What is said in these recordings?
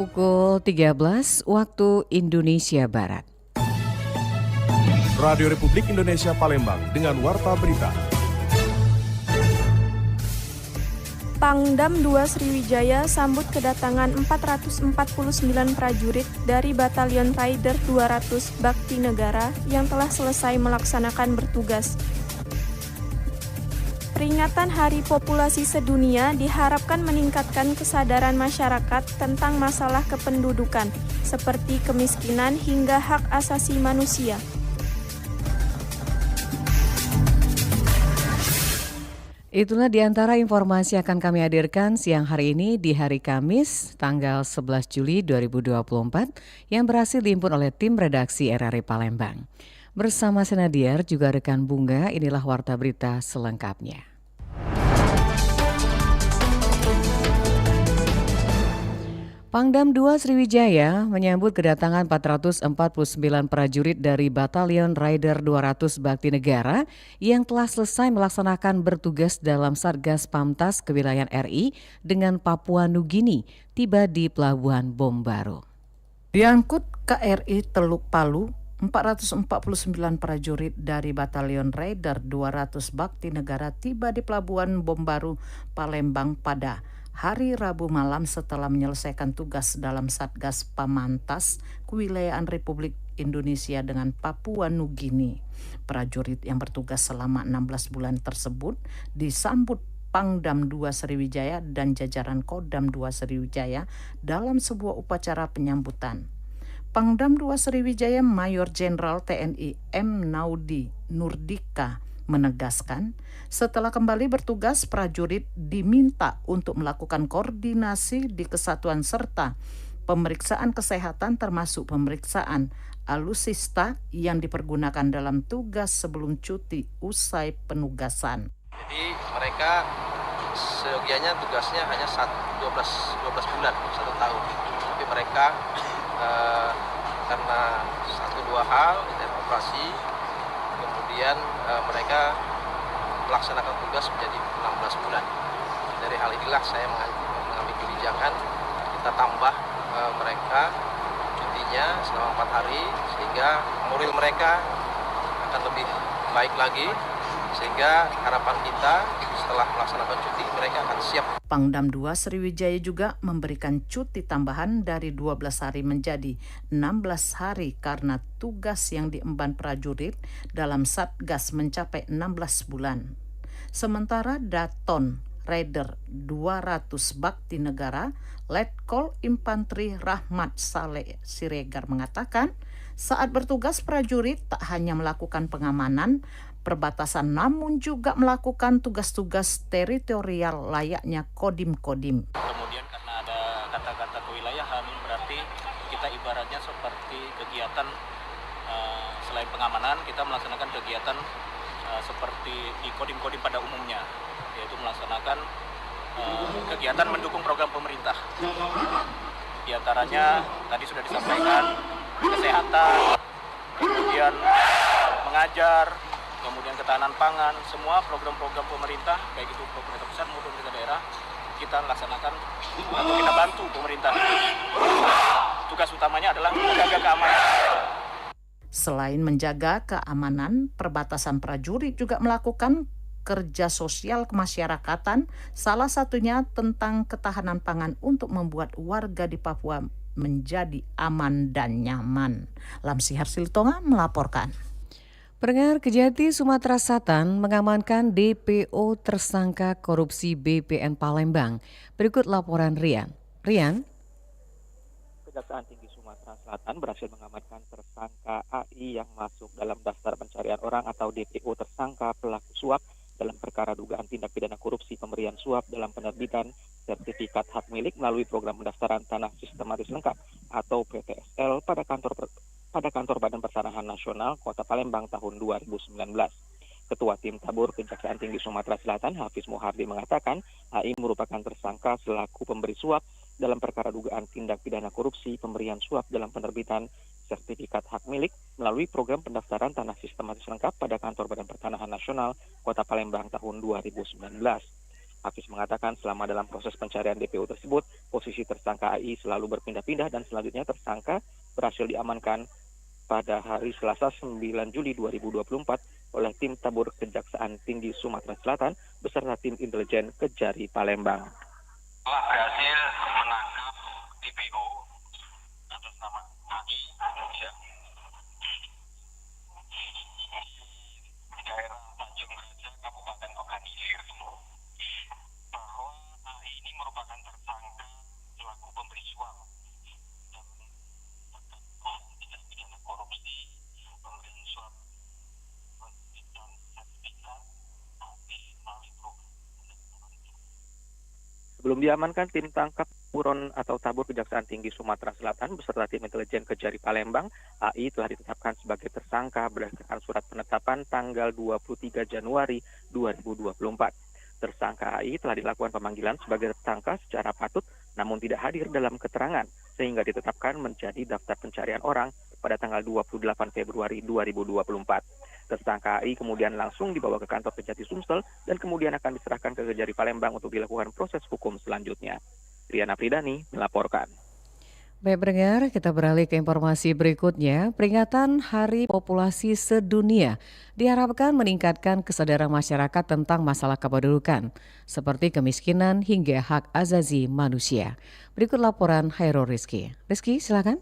Pukul 13 waktu Indonesia Barat. Radio Republik Indonesia Palembang dengan Warta Berita. Pangdam 2 Sriwijaya sambut kedatangan 449 prajurit dari Batalion Raider 200 Bakti Negara yang telah selesai melaksanakan bertugas. Peringatan Hari Populasi Sedunia diharapkan meningkatkan kesadaran masyarakat tentang masalah kependudukan, seperti kemiskinan hingga hak asasi manusia. Itulah di antara informasi yang akan kami hadirkan siang hari ini di hari Kamis, tanggal 11 Juli 2024, yang berhasil dihimpun oleh tim redaksi RRI Palembang. Bersama Senadiar, juga rekan Bunga, inilah Warta Berita selengkapnya. Pangdam 2 Sriwijaya menyambut kedatangan 449 prajurit dari Batalion Raider 200 Bakti Negara yang telah selesai melaksanakan bertugas dalam Satgas Pamtas Kewilayahan RI dengan Papua Nugini tiba di Pelabuhan Bom Baru. Diangkut KRI Teluk Palu, 449 prajurit dari Batalion Raider 200 Bakti Negara tiba di Pelabuhan Bom Baru, Palembang pada hari Rabu malam setelah menyelesaikan tugas dalam Satgas Pamantas Kewilayahan Republik Indonesia dengan Papua Nugini. Prajurit yang bertugas selama 16 bulan tersebut disambut Pangdam 2 Sriwijaya dan jajaran Kodam 2 Sriwijaya dalam sebuah upacara penyambutan. Pangdam 2 Sriwijaya Mayor Jenderal TNI M. Naudi Nurdika menegaskan, setelah kembali bertugas, prajurit diminta untuk melakukan koordinasi di kesatuan serta pemeriksaan kesehatan termasuk pemeriksaan alusista yang dipergunakan dalam tugas sebelum cuti usai penugasan. Jadi mereka seyogianya tugasnya hanya 12 bulan, 1 tahun. Tapi mereka karena 1-2 hal, operasi, kemudian mereka melaksanakan tugas menjadi 16 bulan. Dari hal inilah saya mengambil kebijakan kita tambah mereka cutinya selama 4 hari sehingga moral mereka akan lebih baik lagi, sehingga harapan kita setelah melaksanakan cuti mereka akan siap. Pangdam 2 Sriwijaya juga memberikan cuti tambahan dari 12 hari menjadi 16 hari karena tugas yang diemban prajurit dalam Satgas mencapai 16 bulan. Sementara Daton Raider 200 Bakti Negara Letkol Infantri Rahmat Saleh Siregar mengatakan, saat bertugas prajurit tak hanya melakukan pengamanan perbatasan namun juga melakukan tugas-tugas teritorial layaknya kodim-kodim. Kemudian karena ada kata-kata kewilayahan, berarti kita ibaratnya seperti kegiatan selain pengamanan, kita melaksanakan kegiatan seperti di kodim-kodim pada umumnya, yaitu melaksanakan kegiatan mendukung program pemerintah. Di antaranya tadi sudah disampaikan kesehatan, kemudian mengajar, kemudian ketahanan pangan, semua program-program pemerintah, baik itu pemerintah pusat maupun pemerintah daerah, kita laksanakan atau kita bantu pemerintah. Tugas utamanya adalah menjaga keamanan. Selain menjaga keamanan, perbatasan prajurit juga melakukan kerja sosial kemasyarakatan, salah satunya tentang ketahanan pangan untuk membuat warga di Papua menjadi aman dan nyaman. Lamsihar Siltonga melaporkan. Pendengar, Kejati Sumatera Selatan mengamankan DPO tersangka korupsi BPN Palembang. Berikut laporan Rian. Rian. Kejaksaan Tinggi Sumatera Selatan berhasil mengamankan tersangka AI yang masuk dalam daftar pencarian orang atau DPO tersangka pelaku suap dalam perkara dugaan tindak pidana korupsi pemberian suap dalam penerbitan sertifikat hak milik melalui program pendaftaran tanah sistematis lengkap atau PTSL pada kantor Badan Pertanahan Nasional Kota Palembang tahun 2019. Ketua Tim Tabur Kejaksaan Tinggi Sumatera Selatan Hafiz Muhardi mengatakan AI merupakan tersangka selaku pemberi suap dalam perkara dugaan tindak pidana korupsi pemberian suap dalam penerbitan sertifikat hak milik melalui program pendaftaran tanah sistematis lengkap pada kantor Badan Pertanahan Nasional Kota Palembang tahun 2019. Hafiz mengatakan selama dalam proses pencarian DPO tersebut, posisi tersangka AI selalu berpindah-pindah dan selanjutnya tersangka berhasil diamankan pada hari Selasa 9 Juli 2024 oleh tim tabur Kejaksaan Tinggi Sumatera Selatan beserta tim intelijen Kejari Palembang. Telah berhasil menangkap DPO atas nama AI ya, di daerah Tanjung Raja, Kabupaten Ogan Ilir, bahwa AI ini merupakan tersangka selaku pemberi suap dan tindak pidana korupsi, pemberian suap dan sertifikat nanti melalui program. Sebelum diamankan, tim tangkap buron atau tabur Kejaksaan Tinggi Sumatera Selatan beserta tim intelijen Kejari Palembang, AI telah ditetapkan sebagai tersangka berdasarkan surat penetapan tanggal 23 Januari 2024. Tersangka AI telah dilakukan pemanggilan sebagai tersangka secara patut namun tidak hadir dalam keterangan sehingga ditetapkan menjadi daftar pencarian orang pada tanggal 28 Februari 2024. Tersangka AI kemudian langsung dibawa ke kantor Kejati Sumsel dan kemudian akan diserahkan ke Kejari Palembang untuk dilakukan proses hukum selanjutnya. Riana Pridani melaporkan. Baik pendengar, kita beralih ke informasi berikutnya. Peringatan Hari Populasi Sedunia diharapkan meningkatkan kesadaran masyarakat tentang masalah kependudukan, seperti kemiskinan hingga hak asasi manusia. Berikut laporan Hairul Rizky. Rizky, silakan.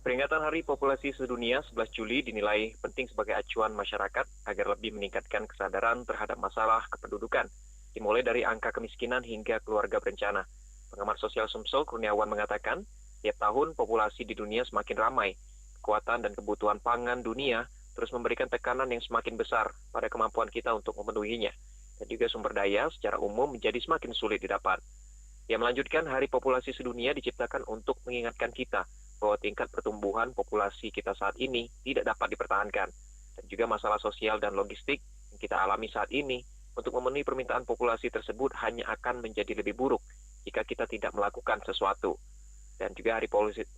Peringatan Hari Populasi Sedunia 11 Juli dinilai penting sebagai acuan masyarakat agar lebih meningkatkan kesadaran terhadap masalah kependudukan, dimulai dari angka kemiskinan hingga keluarga berencana. Pengamat sosial Sumsel Kurniawan mengatakan, tiap tahun populasi di dunia semakin ramai. Kekuatan dan kebutuhan pangan dunia terus memberikan tekanan yang semakin besar pada kemampuan kita untuk memenuhinya, dan juga sumber daya secara umum menjadi semakin sulit didapat. Ia melanjutkan, Hari Populasi Sedunia diciptakan untuk mengingatkan kita bahwa tingkat pertumbuhan populasi kita saat ini tidak dapat dipertahankan, dan juga masalah sosial dan logistik yang kita alami saat ini untuk memenuhi permintaan populasi tersebut hanya akan menjadi lebih buruk jika kita tidak melakukan sesuatu. Dan juga Hari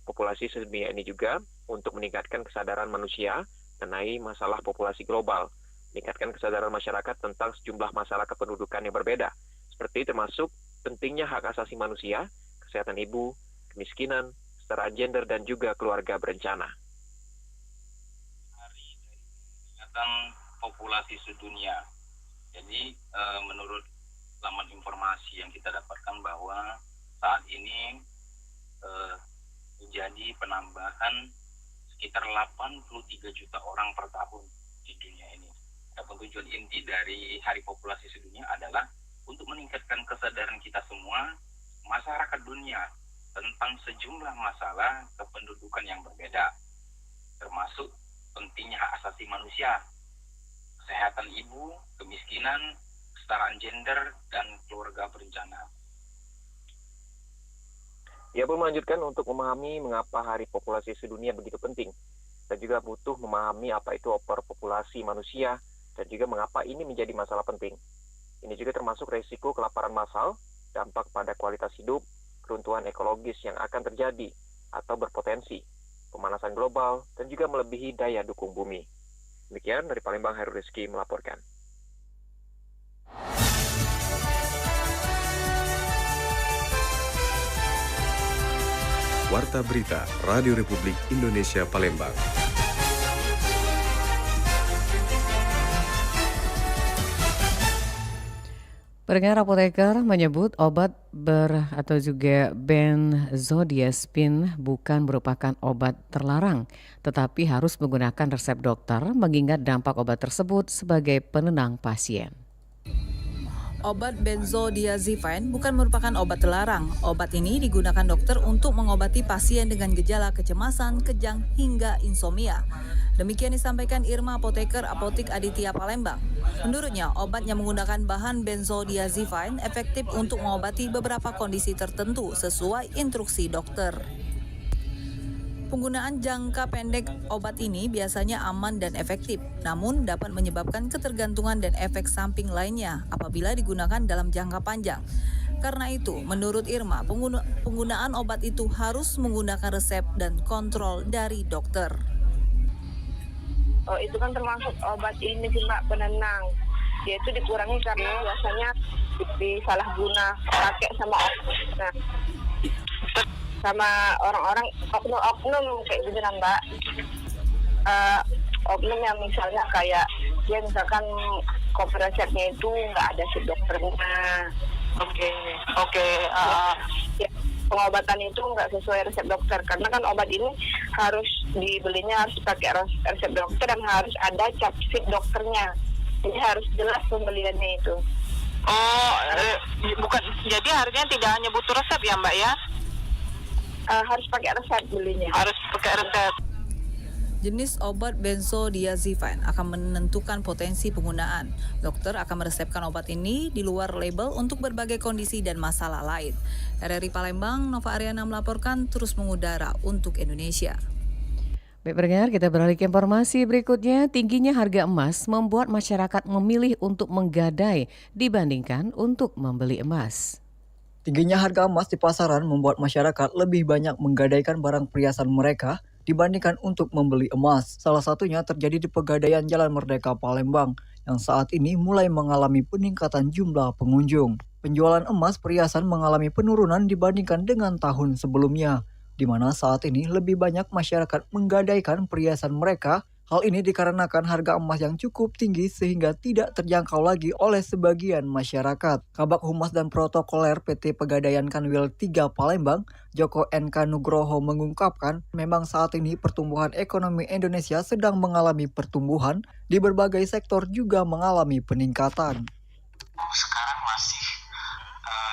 Populasi Sedunia ini juga untuk meningkatkan kesadaran manusia mengenai masalah populasi global, meningkatkan kesadaran masyarakat tentang sejumlah masalah kependudukan yang berbeda, seperti termasuk pentingnya hak asasi manusia, kesehatan ibu, kemiskinan, kesetaraan gender, dan juga keluarga berencana. Hari peringatan populasi sedunia. Jadi menurut laman informasi yang kita dapatkan bahwa saat ini terjadi penambahan sekitar 83 juta orang per tahun di dunia ini. Adapun tujuan inti dari Hari Populasi Sedunia adalah untuk meningkatkan kesadaran kita semua, masyarakat dunia, tentang sejumlah masalah kependudukan yang berbeda, termasuk pentingnya hak asasi manusia, kesehatan ibu, kemiskinan, kesetaraan gender, dan keluarga berencana. Ia pun melanjutkan untuk memahami mengapa Hari Populasi Sedunia begitu penting, dan juga butuh memahami apa itu overpopulasi manusia, dan juga mengapa ini menjadi masalah penting. Ini juga termasuk resiko kelaparan massal, dampak pada kualitas hidup, keruntuhan ekologis yang akan terjadi atau berpotensi, pemanasan global, dan juga melebihi daya dukung bumi. Demikian dari Palembang, Hairul Rizky melaporkan. Warta Berita Radio Republik Indonesia Palembang. Pendengar, apoteker menyebut obat atau juga benzodiazepin bukan merupakan obat terlarang, tetapi harus menggunakan resep dokter mengingat dampak obat tersebut sebagai penenang pasien. Obat benzodiazepin bukan merupakan obat terlarang. Obat ini digunakan dokter untuk mengobati pasien dengan gejala kecemasan, kejang, hingga insomnia. Demikian disampaikan Irma Apoteker Apotik Aditya Palembang. Menurutnya, obat yang menggunakan bahan benzodiazepin efektif untuk mengobati beberapa kondisi tertentu sesuai instruksi dokter. Penggunaan jangka pendek obat ini biasanya aman dan efektif, namun dapat menyebabkan ketergantungan dan efek samping lainnya apabila digunakan dalam jangka panjang. Karena itu, menurut Irma, penggunaan obat itu harus menggunakan resep dan kontrol dari dokter. Oh, itu kan termasuk obat ini sih Mbak, penenang. dia itu dikurangi karena biasanya disalahguna pakai sama orang-orang oknum kayak gitu kan Mbak. Oknum yang misalnya kayak dia misalkan kopi resepnya itu nggak ada si dokternya. Ya, pengobatan itu nggak sesuai resep dokter karena kan obat ini harus dibelinya harus pakai resep dokter dan harus ada cap sheet dokternya. Jadi harus jelas pembeliannya itu. Bukan. Jadi harganya tidak hanya butuh resep ya Mbak ya? Harus pakai resep belinya. Harus pakai resep. Jenis obat benzodiazepine akan menentukan potensi penggunaan. Dokter akan meresepkan obat ini di luar label untuk berbagai kondisi dan masalah lain. RRI Palembang, Nova Ariana melaporkan terus mengudara untuk Indonesia. Baik pendengar, kita beralih ke informasi berikutnya. Tingginya harga emas membuat masyarakat memilih untuk menggadai dibandingkan untuk membeli emas. Tingginya harga emas di pasaran membuat masyarakat lebih banyak menggadaikan barang perhiasan mereka dibandingkan untuk membeli emas. Salah satunya terjadi di Pegadaian Jalan Merdeka Palembang yang saat ini mulai mengalami peningkatan jumlah pengunjung. Penjualan emas perhiasan mengalami penurunan dibandingkan dengan tahun sebelumnya, di mana saat ini lebih banyak masyarakat menggadaikan perhiasan mereka. Hal ini dikarenakan harga emas yang cukup tinggi sehingga tidak terjangkau lagi oleh sebagian masyarakat. Kabak Humas dan Protokoler PT Pegadaian Kanwil 3 Palembang, Joko NK Nugroho mengungkapkan, memang saat ini pertumbuhan ekonomi Indonesia sedang mengalami pertumbuhan, di berbagai sektor juga mengalami peningkatan. Sekarang masih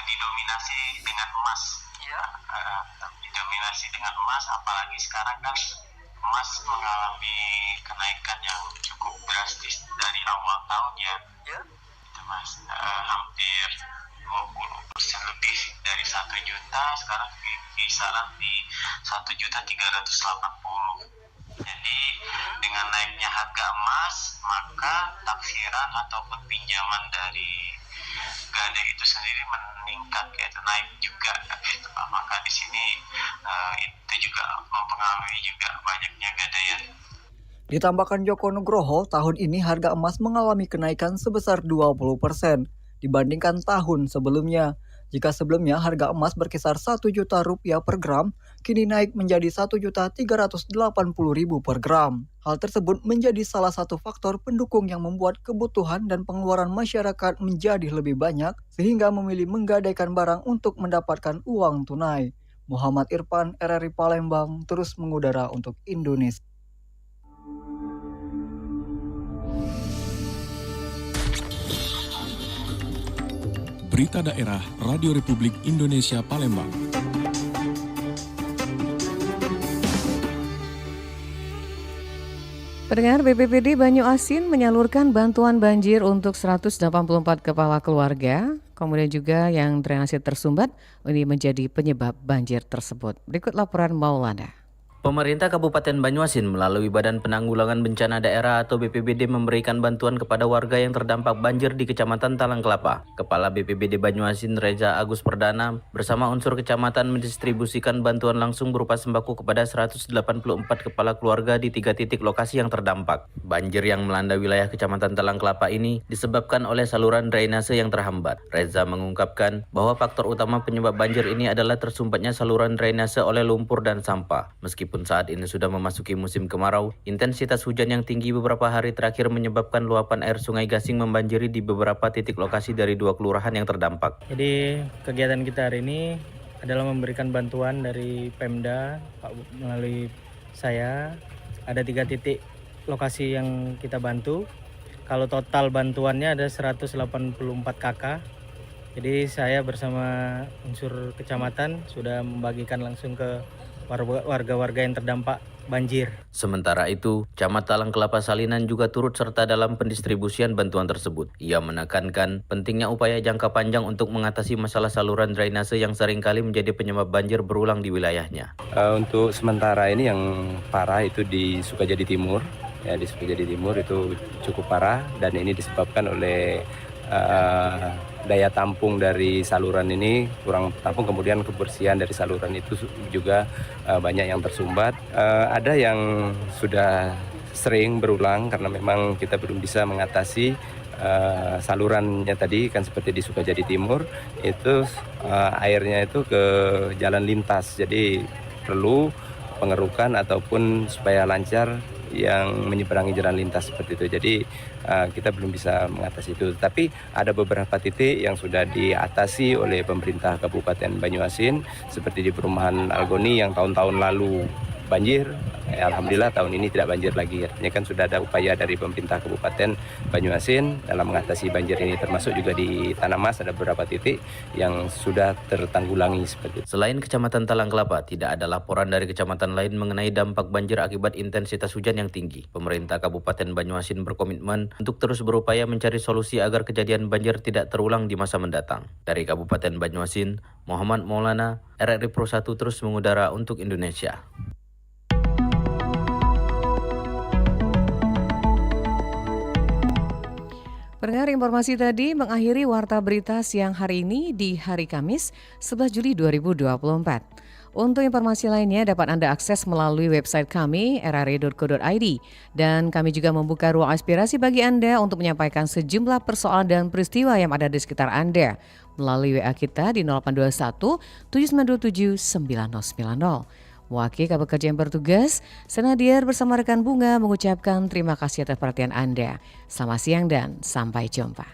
didominasi dengan emas, didominasi dengan emas, apalagi sekarang kan emas mengalami kenaikan yang cukup drastis dari awal tahun ya. Itu Mas, hampir 20% lebih dari 1 juta, sekarang kisaran di 1.380.000. Jadi dengan naiknya harga emas, maka taksiran ataupun pinjaman dari gadai itu sendiri meningkat, yaitu naik juga gitu. Maka di sini itu juga mempengaruhi juga banyaknya gadaian. Ditambahkan Joko Nugroho, tahun ini harga emas mengalami kenaikan sebesar 20% dibandingkan tahun sebelumnya. Jika sebelumnya harga emas berkisar Rp1.000.000 per gram, kini naik menjadi Rp1.380.000 per gram. Hal tersebut menjadi salah satu faktor pendukung yang membuat kebutuhan dan pengeluaran masyarakat menjadi lebih banyak, sehingga memilih menggadaikan barang untuk mendapatkan uang tunai. Muhammad Irfan, RRI Palembang, terus mengudara untuk Indonesia. Berita Daerah Radio Republik Indonesia Palembang. Pendengar, BPBD Banyuasin menyalurkan bantuan banjir untuk 184 kepala keluarga, kemudian juga yang drainase tersumbat ini menjadi penyebab banjir tersebut. Berikut laporan Maulana. Pemerintah Kabupaten Banyuasin melalui Badan Penanggulangan Bencana Daerah atau BPBD memberikan bantuan kepada warga yang terdampak banjir di Kecamatan Talang Kelapa. Kepala BPBD Banyuasin Reza Agus Perdana bersama unsur kecamatan mendistribusikan bantuan langsung berupa sembako kepada 184 kepala keluarga di 3 titik lokasi yang terdampak. Banjir yang melanda wilayah Kecamatan Talang Kelapa ini disebabkan oleh saluran drainase yang terhambat. Reza mengungkapkan bahwa faktor utama penyebab banjir ini adalah tersumbatnya saluran drainase oleh lumpur dan sampah. Meskipun saat ini sudah memasuki musim kemarau, intensitas hujan yang tinggi beberapa hari terakhir menyebabkan luapan air Sungai Gasing membanjiri di beberapa titik lokasi dari 2 kelurahan yang terdampak. Jadi kegiatan kita hari ini adalah memberikan bantuan dari Pemda melalui saya. Ada 3 titik lokasi yang kita bantu. Kalau total bantuannya ada 184 KK. Jadi saya bersama unsur kecamatan sudah membagikan langsung ke warga-warga yang terdampak banjir. Sementara itu, Camat Talang Kelapa Salinan juga turut serta dalam pendistribusian bantuan tersebut. Ia menekankan pentingnya upaya jangka panjang untuk mengatasi masalah saluran drainase yang seringkali menjadi penyebab banjir berulang di wilayahnya. Untuk sementara ini yang parah itu di Sukajadi Timur. Ya, di Sukajadi Timur itu cukup parah dan ini disebabkan oleh daya tampung dari saluran ini kurang tampung, kemudian kebersihan dari saluran itu juga banyak yang tersumbat. Ada yang sudah sering berulang karena memang kita belum bisa mengatasi salurannya tadi kan seperti di Sukajadi Timur itu airnya itu ke jalan lintas, jadi perlu pengerukan ataupun supaya lancar yang menyeberangi jalan lintas seperti itu. Jadi kita belum bisa mengatasi itu. Tapi ada beberapa titik yang sudah diatasi oleh pemerintah Kabupaten Banyuasin seperti di perumahan Algoni yang tahun-tahun lalu banjir. Alhamdulillah tahun ini tidak banjir lagi. Artinya kan sudah ada upaya dari pemerintah Kabupaten Banyuasin dalam mengatasi banjir ini, termasuk juga di Tanah Mas ada beberapa titik yang sudah tertanggulangi seperti itu. Selain Kecamatan Talang Kelapa, tidak ada laporan dari kecamatan lain mengenai dampak banjir akibat intensitas hujan yang tinggi. Pemerintah Kabupaten Banyuasin berkomitmen untuk terus berupaya mencari solusi agar kejadian banjir tidak terulang di masa mendatang. Dari Kabupaten Banyuasin, Muhammad Maulana, RRI Pro 1 terus mengudara untuk Indonesia. Pendengar, informasi tadi mengakhiri Warta Berita siang hari ini di hari Kamis 11 Juli 2024. Untuk informasi lainnya dapat Anda akses melalui website kami rri.co.id dan kami juga membuka ruang aspirasi bagi Anda untuk menyampaikan sejumlah persoalan dan peristiwa yang ada di sekitar Anda melalui WA kita di 0821 7927 9090. Wakil Kabak Kerja yang bertugas, Senadiar bersama rekan Bunga mengucapkan terima kasih atas perhatian Anda. Selamat siang dan sampai jumpa.